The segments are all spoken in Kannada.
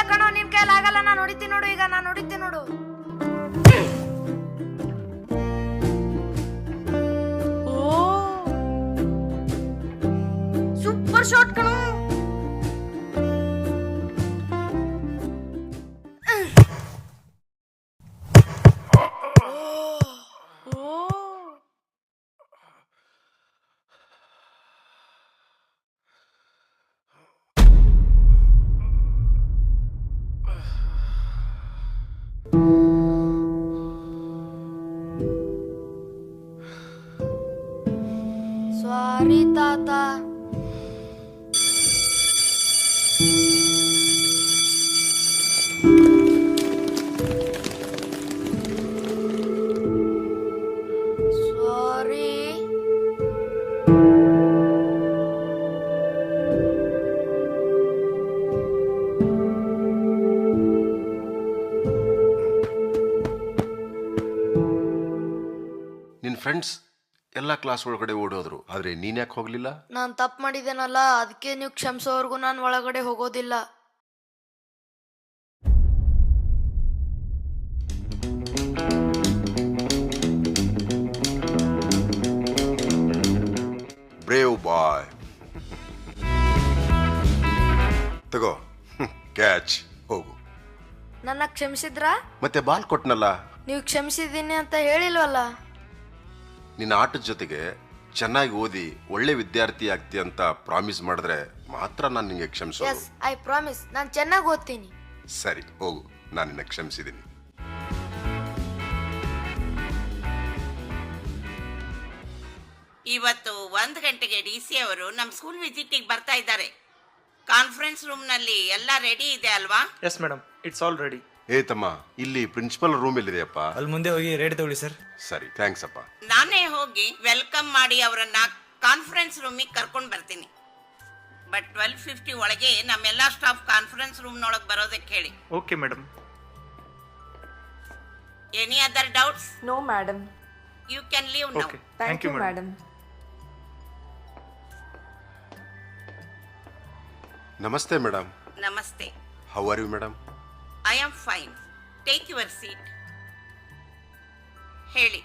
ಕಣೋ ನಿನ್ ಕೈಯಲ್ಲಿ ಆಗಲ್ಲ. ನಾನು ಹೊಡಿತೀನಿ ನೋಡು, ಈಗ ನಾನು ಹೊಡಿತೀನಿ ನೋಡು. ಸೂಪರ್ ಶಾಟ್ ಕಣೋ. ಸಾರಿ ತಾತ. ಸಾರಿ. ನಿನ್ನ ಫ್ರೆಂಡ್ಸ್ ಎಲ್ಲ ಕ್ಲಾಸ್ ಒಳಗಡೆ ಓಡೋದ್ರು, ಆದರೆ ನೀನು ಯಾಕೆ ಹೋಗಲಿಲ್ಲ? ನಾನು ತಪ್ಪು ಮಾಡಿದ್ದೇನಲ್ಲ, ಅದಕ್ಕೆ ನೀವು ಕ್ಷಮಿಸೋವರೆಗೂ ನಾನು ಒಳಗಡೆ ಹೋಗೋದಿಲ್ಲ. Brave boy. ತಗೋ ಕ್ಯಾಚ್, ಹೋಗು. ನನ್ನ ಕ್ಷಮಿಸಿದ್ರಾ? ಮತ್ತೆ ಬಾಲ್ ಕೊಟ್ನಲ್ಲ. ನೀವು ಕ್ಷಮಿಸಿದ್ದೀನಿ ಅಂತ ಹೇಳಿಲ್ವಲ್ಲ. ನಿನ್ನ ಆಟದ ಜೊತೆಗೆ ಚೆನ್ನಾಗಿ ಓದಿ ಒಳ್ಳೆ ವಿದ್ಯಾರ್ಥಿ ಆಗ್ತಿ ಅಂತ ಪ್ರಾಮಿಸ್ ಮಾಡಿದ್ರೆ ಮಾತ್ರ ನಾನು ನಿಮಗೆ ಕ್ಷಮಿಸೋದು. S, I promise. ನಾನು ಚೆನ್ನಾಗಿ ಓದ್ತೀನಿ. ಸರಿ, ಹೋಗು, ನಾನು ನಿನ್ನ ಕ್ಷಮಿಸಿದ್ದೀನಿ. ಇವತ್ತು 1 ಗಂಟೆಗೆ DC ಅವರು ನಮ್ಮ ಸ್ಕೂಲ್ ವಿಸಿಟಿಗೆ ಬರ್ತಾ ಇದ್ದಾರೆ. ಕಾನ್ಫರೆನ್ಸ್ ರೂಮ್ನಲ್ಲಿ ಎಲ್ಲ ರೆಡಿ ಇದೆ ಅಲ್ವಾ? Yes madam, it's all ready. ಏ ತಮ್ಮ, ಇಲ್ಲಿ ಪ್ರಿನ್ಸಿಪಲ್ ರೂಮ್ ಎಲ್ಲಿದೆಯಪ್ಪ? ಅಲ್ಲಿ ಮುಂದೆ ಹೋಗಿ ರೆಡಿ ತಗೊಳ್ಳಿ ಸರ್. ಸರಿ, ಥ್ಯಾಂಕ್ಸ್ ಅಪ್ಪ. ನಾನೇ ಹೋಗಿ ವೆಲ್ಕಮ್ ಮಾಡಿ ಅವರನ್ನ ಕಾನ್ಫರೆನ್ಸ್ ರೂಮಿಗೆ ಕರ್ಕೊಂಡು ಬರ್ತೀನಿ. ಬಟ್ 12:50 ಒಳಗೆ ನಮ್ಮೆಲ್ಲ ಸ್ಟಾಫ್ ಕಾನ್ಫರೆನ್ಸ್ ರೂಮ್ನೊಳಗೆ ಬರೋದಕ್ಕೆ ಹೇಳಿ. Okay madam. Any other doubts? No, madam. You can leave now. Okay, Thank you, madam. ನಮಸ್ತೆ ಮೇಡಮ್. ನಮಸ್ತೆ. How are you madam? I am fine. Take your seat. ಹೇಳಿ,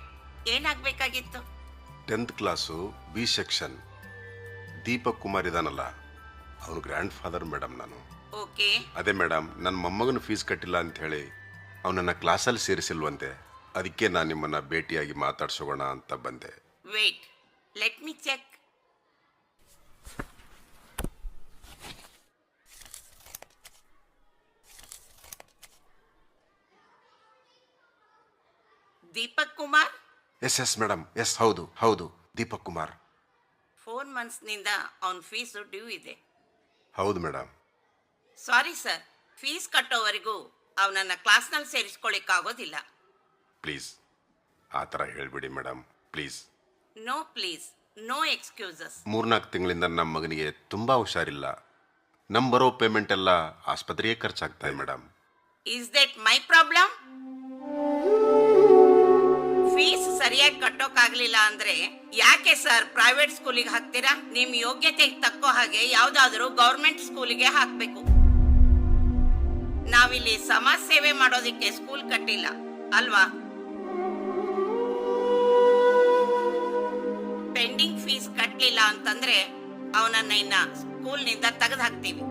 ಏನಾಗಬೇಕಾಗಿತ್ತು? 10th class B section Deepak Kumar ಇದಾನಲ್ಲ, ಅವನು ಗ್ರ್ಯಾಂಡ್ ಫಾದರ್ ಮೇಡಮ್. ನಾನು ಓಕೆ. ಅದೇ ಮೇಡಮ್, ನನ್ನ ಮೊಮ್ಮಗನ ಫೀಸ್ ಕಟ್ಟಿಲ್ಲ ಅಂತ ಹೇಳಿ ಅವನನ್ನು ಕ್ಲಾಸಲ್ಲಿ ಸೇರಿಸಿಲ್ವಂತೆ. ಅದಕ್ಕೆ ನಾನು ನಿಮ್ಮನ್ನು ಭೇಟಿಯಾಗಿ ಮಾತಾಡ್ಸೋಣ ಅಂತ ಬಂದೆ. Wait, let me check. Deepak Kumar? Yes madam, yes, ಹೌದು ಹೌದು, ದೀಪಕ್ ಕುಮಾರ್. 4 ಮಂತ್ಸ್ನಿಂದ ಅವನ ಫೀಸು ಡ್ಯೂ ಇದೆ. ಹೌದು ಮೇಡಮ್. ಸಾರಿ ಸರ್, ಫೀಸ್ ಕಟ್ಟೋವರೆಗೂ ಅವನನ್ನು ಕ್ಲಾಸ್ನಲ್ಲಿ ಸೇರಿಸ್ಕೊಳ್ಳಿಕ್ಕಾಗೋದಿಲ್ಲ. ಪ್ಲೀಸ್ ಆ ಥರ ಹೇಳ್ಬಿಡಿ madam, please. No please, no excuses. 3-4 ತಿಂಗಳಿಂದ ನಮ್ಮ ಮಗನಿಗೆ ತುಂಬ ಹುಷಾರಿಲ್ಲ. ನಮ್ಮ ಬರೋ ಪೇಮೆಂಟ್ ಎಲ್ಲ ಆಸ್ಪತ್ರೆಗೆ ಖರ್ಚಾಗ್ತಾ ಇದೆ madam. Is that my problem? Fees ಸರಿಯಾಗಿ ಕಟ್ಟೋಕ್ಕಾಗಲಿಲ್ಲ ಅಂದ್ರೆ ಯಾಕೆ ಸರ್ ಪ್ರೈವೇಟ್ ಸ್ಕೂಲಿಗೆ ಹಾಕ್ತೀರಾ? ನಿಮ್ಮ ಯೋಗ್ಯತೆಗೆ ತಕ್ಕೋ ಹಾಗೆ ಯಾವುದಾದ್ರೂ ಗೌರ್ಮೆಂಟ್ ಸ್ಕೂಲಿಗೆ ಹಾಕಬೇಕು. ನಾವಿಲ್ಲಿ ಸಮಾಜ ಸೇವೆ ಮಾಡೋದಕ್ಕೆ ಸ್ಕೂಲ್ ಕಟ್ಟಿಲ್ಲ ಅಲ್ವಾ? ಪೆಂಡಿಂಗ್ ಫೀಸ್ ಕಟ್ಟಲಿಲ್ಲ ಅಂತಂದ್ರೆ ಅವನನ್ನ ಇನ್ನ ಸ್ಕೂಲ್ನಿಂದ ತೆಗೆದು ಹಾಕ್ತೀವಿ.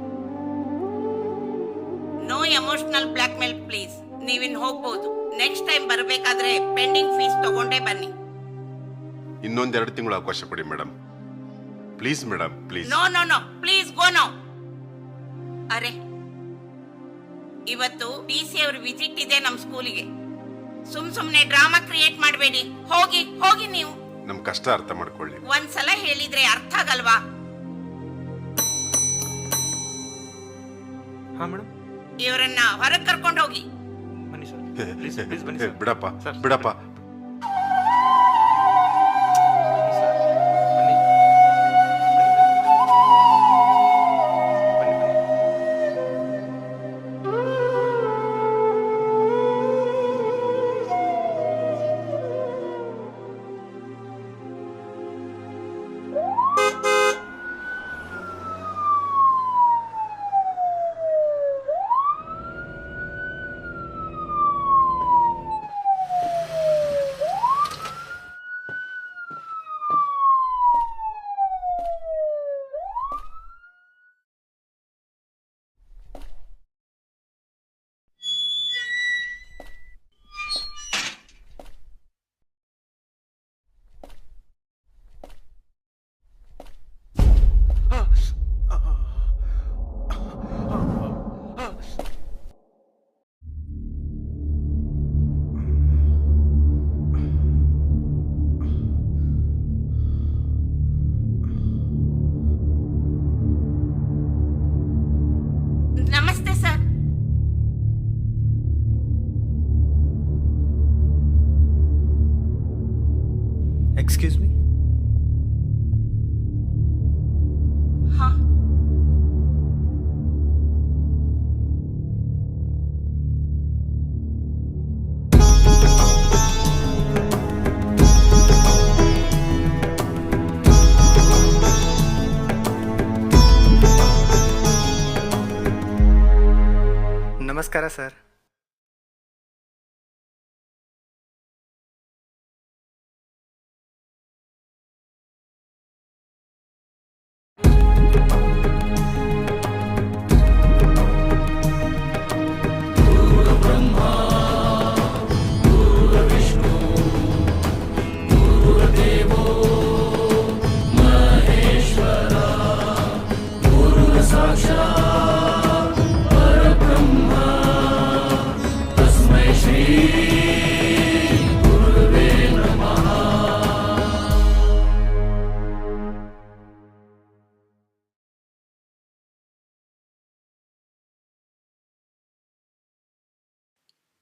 No emotional blackmail please. ನೀವಿನ್ ಹೋಗ್ಬೋದು. ನೆಕ್ಸ್ಟ್ ಟೈಮ್ ಬರಬೇಕಾದ್ರೆ ಪೆಂಡಿಂಗ್ ಫೀಸ್ ತಗೊಂಡೇ ಬನ್ನಿ. ಇನ್ನೊಂದೆರಡು ತಿಂಗಳು ಅವಕಾಶ ಕೊಡಿ madam, please madam, please. No no no, please go now. ಅರೆ, ಇವತ್ತು DC ಅವ್ರ ವಿಸಿಟ್ ಇದೆ ನಮ್ಮ ಸ್ಕೂಲಿಗೆ. ಸುಮ್ನೆ ಡ್ರಾಮಾ ಕ್ರಿಯೇಟ್ ಮಾಡಬೇಡಿ. ಹೋಗಿ ಹೋಗಿ ನೀವು. ನಮ್ ಕಷ್ಟ ಅರ್ಥ ಮಾಡ್ಕೊಳ್ಳಿ. ಒಂದ್ಸಲ ಹೇಳಿದ್ರೆ ಅರ್ಥ ಆಗಲ್ವಾ? ಹಾ ಮೇಡಮ್. ಇವರನ್ನ ಹೊರಗೆ ಕರ್ಕೊಂಡು ಹೋಗಿ. ಬನ್ನಿ ಸರ್, ಪ್ಲೀಸ್ ಪ್ಲೀಸ್ ಬನ್ನಿ ಸರ್. ಬಿಡಪ್ಪ ಸರ್, ಬಿಡಪ್ಪ. ನಮಸ್ಕಾರ ಸರ್.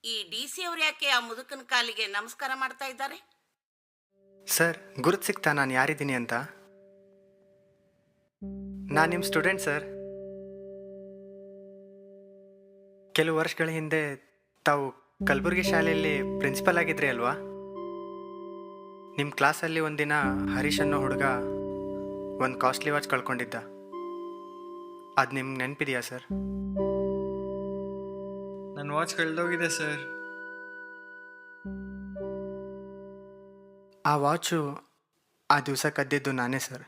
ಈ ಡಿ ಸಿ ಅವ್ರು ಯಾಕೆ ಆ ಮುದುಕನ ಕಾಲಿಗೆ ನಮಸ್ಕಾರ ಮಾಡ್ತಾ ಇದ್ದಾರೆ? ಸರ್, ಗುರುತು ಸಿಗ್ತಾ ನಾನು ಯಾರಿದ್ದೀನಿ ಅಂತ? ನಾನು ನಿಮ್ಮ ಸ್ಟೂಡೆಂಟ್ ಸರ್. ಕೆಲವು ವರ್ಷಗಳ ಹಿಂದೆ ತಾವು ಕಲಬುರಗಿ ಶಾಲೆಯಲ್ಲಿ ಪ್ರಿನ್ಸಿಪಲ್ ಆಗಿದ್ರಿ ಅಲ್ವಾ? ನಿಮ್ಮ ಕ್ಲಾಸಲ್ಲಿ ಒಂದಿನ ಹರೀಶ್ ಅನ್ನೋ ಹುಡುಗ ಒಂದು ಕಾಸ್ಟ್ಲಿ ವಾಚ್ ಕಳ್ಕೊಂಡಿದ್ದ. ಅದು ನಿಮ್ಗೆ ನೆನಪಿದೆಯಾ ಸರ್? ನನ್ನ ವಾಚ್ ಕಳೆದೋಗಿದೆ ಸರ್. ಆ ವಾಚು ಆ ದಿವಸ ಕದ್ದಿದ್ದು ನಾನೇ ಸರ್.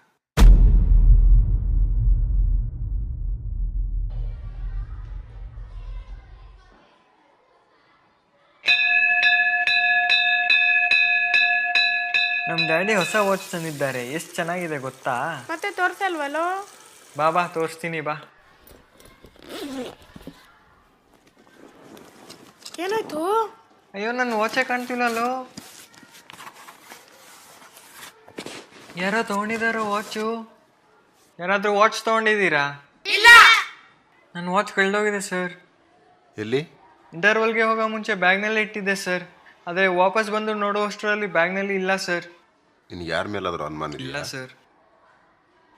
ನಮ್ಮ ಡ್ಯಾಡಿ ಹೊಸ ವಾಚ್ ತಂದಿದ್ದಾರೆ. ಎಷ್ಟು ಚೆನ್ನಾಗಿದೆ ಗೊತ್ತಾ? ಮತ್ತೆ ತೋರ್ಸಲ್ವಲ್ಲೋ? ಬಾ ತೋರಿಸ್ತೀನಿ ಬಾ. ಏನಾಯ್ತು? ಅಯ್ಯೋ, ನನ್ನ ವಾಚೇ ಕಾಣ್ತಿಲ್ಲಲ್ಲೋ. ಯಾರೋ ತೊಗೊಂಡಿದ್ದಾರೋ ವಾಚು? ಯಾರಾದರೂ ವಾಚ್ ತೊಗೊಂಡಿದ್ದೀರಾ? ನನ್ನ ವಾಚ್ ಕಳೆದೋಗಿದೆ ಸರ್. ಎಲ್ಲಿ? ಇಂಟರ್ವಲ್ಗೆ ಹೋಗೋ ಮುಂಚೆ ಬ್ಯಾಗ್ನಲ್ಲಿ ಇಟ್ಟಿದ್ದೆ ಸರ್. ಆದರೆ ವಾಪಸ್ ಬಂದು ನೋಡುವಷ್ಟರಲ್ಲಿ ಬ್ಯಾಗ್ನಲ್ಲಿ ಇಲ್ಲ ಸರ್. ನಿನ್ಗೆ ಯಾರ ಮೇಲಾದರೂ ಅನುಮಾನ ಇಲ್ಲ ಇಲ್ಲ? ಸರ್.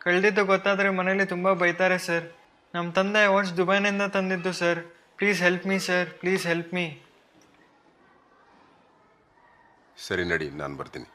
ಕಳೆದಿದ್ದು ಗೊತ್ತಾದರೆ ಮನೇಲಿ ತುಂಬ ಬೈತಾರೆ ಸರ್. ನಮ್ಮ ತಂದೆ ವಾಚ್ ದುಬೈನಿಂದ ತಂದಿದ್ದು sir. Please help me sir, please help me. ಸರಿ ನಡಿ, ನಾನು ಬರ್ತೀನಿ.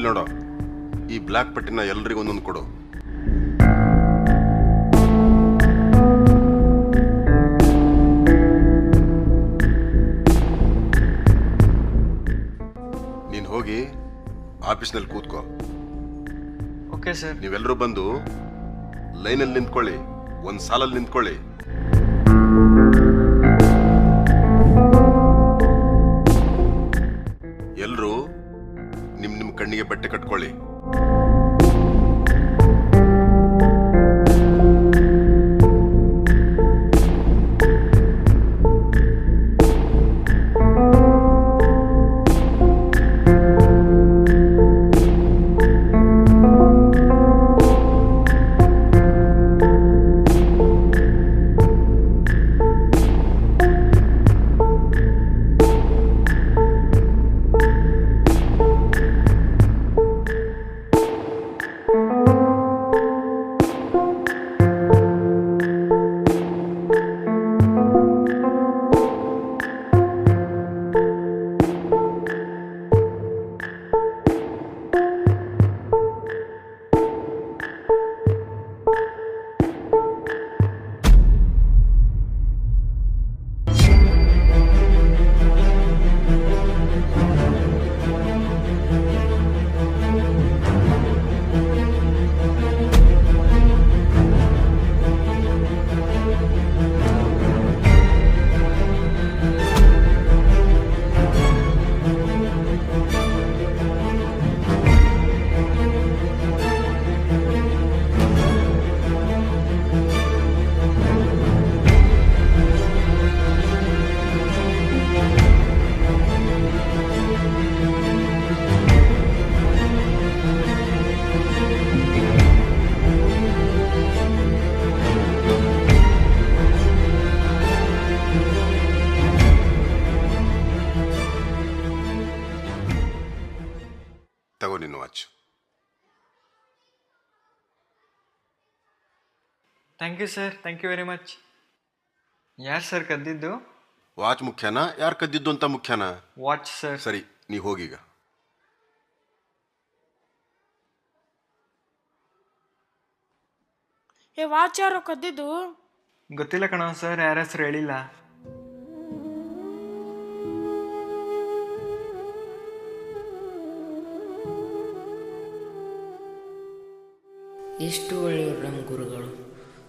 ನೋಡೋ, ಈ ಬ್ಲ್ಯಾಕ್ ಪಟ್ಟಿನ ಎಲ್ರಿಗೂ ಒಂದೊಂದು ಕೊಡು. ನೀನು ಹೋಗಿ ಆಫೀಸ್ನಲ್ಲಿ ಕೂತ್ಕೋ. Okay sir. ನೀವೆಲ್ಲರೂ ಬಂದು ಲೈನಲ್ಲಿ ನಿಂತ್ಕೊಳ್ಳಿ, ಒಂದು ಸಾಲಲ್ಲಿ ನಿಂತ್ಕೊಳ್ಳಿ. ಎಲ್ಲರೂ ನಿಮ್ಮ ಕಣ್ಣಿಗೆ ಬಟ್ಟೆ ಕಟ್ಕೊಳ್ಳಿ. ತಗೋ ನಿನ್ನ watch. Thank you sir, thank you very much. ಯಾರು ಸರ್ ಕದ್ದಿದ್ದು? ವಾಚ್ ಮುಖ್ಯನಾ ಯಾರು ಕದ್ದಿದ್ದು ಅಂತ ಮುಖ್ಯನಾ? Watch sir. ಸರಿ, ನೀ ಹೋಗೀಗ. ಏ ವಾಚ್ ಯಾರೋ ಕದ್ದಿದ್ದು? ಗೊತ್ತಿಲ್ಲ ಕಣ ಸರ್, ಯಾರ ಹೆಸರು ಹೇಳಿಲ್ಲ. ಎಷ್ಟು ಒಳ್ಳೆಯವರು ನಮ್ಮ ಗುರುಗಳು.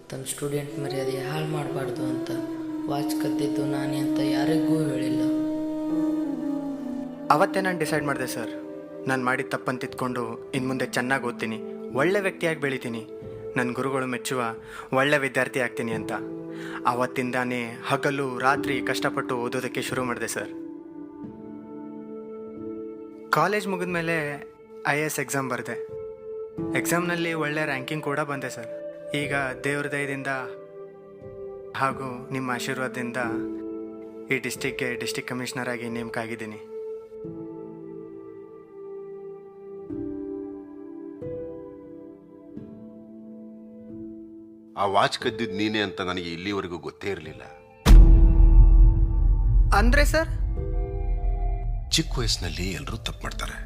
ತಮ್ಮ ಸ್ಟೂಡೆಂಟ್ ಮರ್ಯಾದೆ ಹಾಳು ಮಾಡಬಾರ್ದು ಅಂತ ವಾಚ್ ಕದ್ದಿದ್ದು ನಾನೇ ಅಂತ ಯಾರಿಗೂ ಹೇಳಿಲ್ಲ. ಅವತ್ತೇ ನಾನು ಡಿಸೈಡ್ ಮಾಡಿದೆ ಸರ್, ನಾನು ಮಾಡಿದ ತಪ್ಪನ್ನು ತಿದ್ಕೊಂಡು ಇನ್ನು ಮುಂದೆ ಚೆನ್ನಾಗಿ ಓದ್ತೀನಿ, ಒಳ್ಳೆ ವ್ಯಕ್ತಿಯಾಗಿ ಬೆಳಿತೀನಿ, ನನ್ನ ಗುರುಗಳು ಮೆಚ್ಚುವ ಒಳ್ಳೆ ವಿದ್ಯಾರ್ಥಿ ಆಗ್ತೀನಿ ಅಂತ. ಆವತ್ತಿಂದಾನೇ ಹಗಲು ರಾತ್ರಿ ಕಷ್ಟಪಟ್ಟು ಓದೋದಕ್ಕೆ ಶುರು ಮಾಡಿದೆ ಸರ್. ಕಾಲೇಜ್ ಮುಗಿದ ಮೇಲೆ IAS ಎಕ್ಸಾಮ್ ಬರೆದೆ. ಎಕ್ಸಾಮ್ನಲ್ಲಿ ಒಳ್ಳೆ ರ್ಯಾಂಕಿಂಗ್ ಕೂಡ ಬಂದೆ ಸರ್. ಈಗ ದೇವ್ರ ದಯದಿಂದ ಹಾಗೂ ನಿಮ್ಮ ಆಶೀರ್ವಾದದಿಂದ ಈ ಡಿಸ್ಟಿಕ್ಗೆ ಡಿಸ್ಟಿಕ್ ಕಮಿಷನರ್ ಆಗಿ ನೇಮಕ ಆಗಿದ್ದೀನಿ. ಆ ವಾಚ್ ಕದ್ದಿದ್ದು ನೀನೇ ಅಂತ ನನಗೆ ಇಲ್ಲಿವರೆಗೂ ಗೊತ್ತೇ ಇರಲಿಲ್ಲ. ಅಂದರೆ ಸರ್? ಚಿಕ್ಕ ವಯಸ್ಸಿನಲ್ಲಿ ಎಲ್ಲರೂ ತಪ್ಪು ಮಾಡ್ತಾರೆ.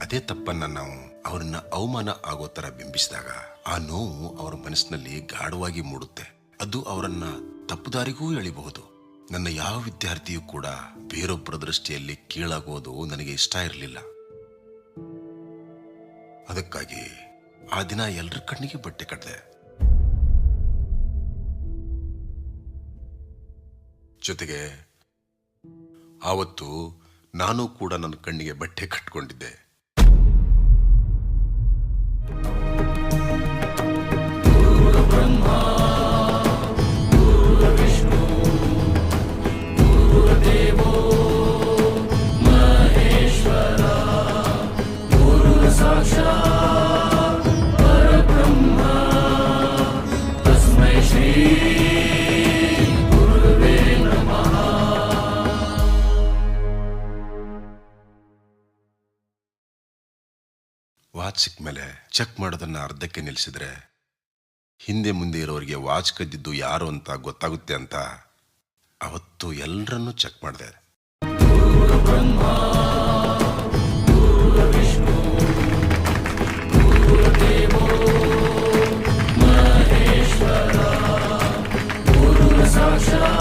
ಅದೇ ತಪ್ಪನ್ನ ನಾವು ಅವರನ್ನ ಅವಮಾನ ಆಗೋ ಥರ ಬಿಂಬಿಸಿದಾಗ ಆ ನೋವು ಅವರ ಮನಸ್ಸಿನಲ್ಲಿ ಗಾಢವಾಗಿ ಮೂಡುತ್ತೆ. ಅದು ಅವರನ್ನ ತಪ್ಪುದಾರಿಗೂ ಎಳಿಬಹುದು. ನನ್ನ ಯಾವ ವಿದ್ಯಾರ್ಥಿಯೂ ಕೂಡ ಬೇರೊಬ್ಬರ ದೃಷ್ಟಿಯಲ್ಲಿ ಕೀಳಾಗೋದು ನನಗೆ ಇಷ್ಟ ಇರಲಿಲ್ಲ. ಅದಕ್ಕಾಗಿ ಆ ದಿನ ಎಲ್ಲರ ಕಣ್ಣಿಗೆ ಬಟ್ಟೆ ಕಟ್ಟಿದೆ. ಜೊತೆಗೆ ಆವತ್ತು ನಾನು ಕೂಡ ನನ್ನ ಕಣ್ಣಿಗೆ ಬಟ್ಟೆ ಕಟ್ಕೊಂಡಿದ್ದೆ. ವಾಚ್ ಸಿಕ್ಕ ಮೇಲೆ ಚೆಕ್ ಮಾಡೋದನ್ನ ಅರ್ಧಕ್ಕೆ ನಿಲ್ಲಿಸಿದ್ರೆ ಹಿಂದೆ ಮುಂದೆ ಇರೋರಿಗೆ ವಾಚ್ ಕದ್ದಿದ್ದು ಯಾರು ಅಂತ ಗೊತ್ತಾಗುತ್ತೆ ಅಂತ ಅವತ್ತು ಎಲ್ಲರನ್ನೂ ಚೆಕ್ ಮಾಡಿದೆ. ಸಾಕ್ಷಾತ್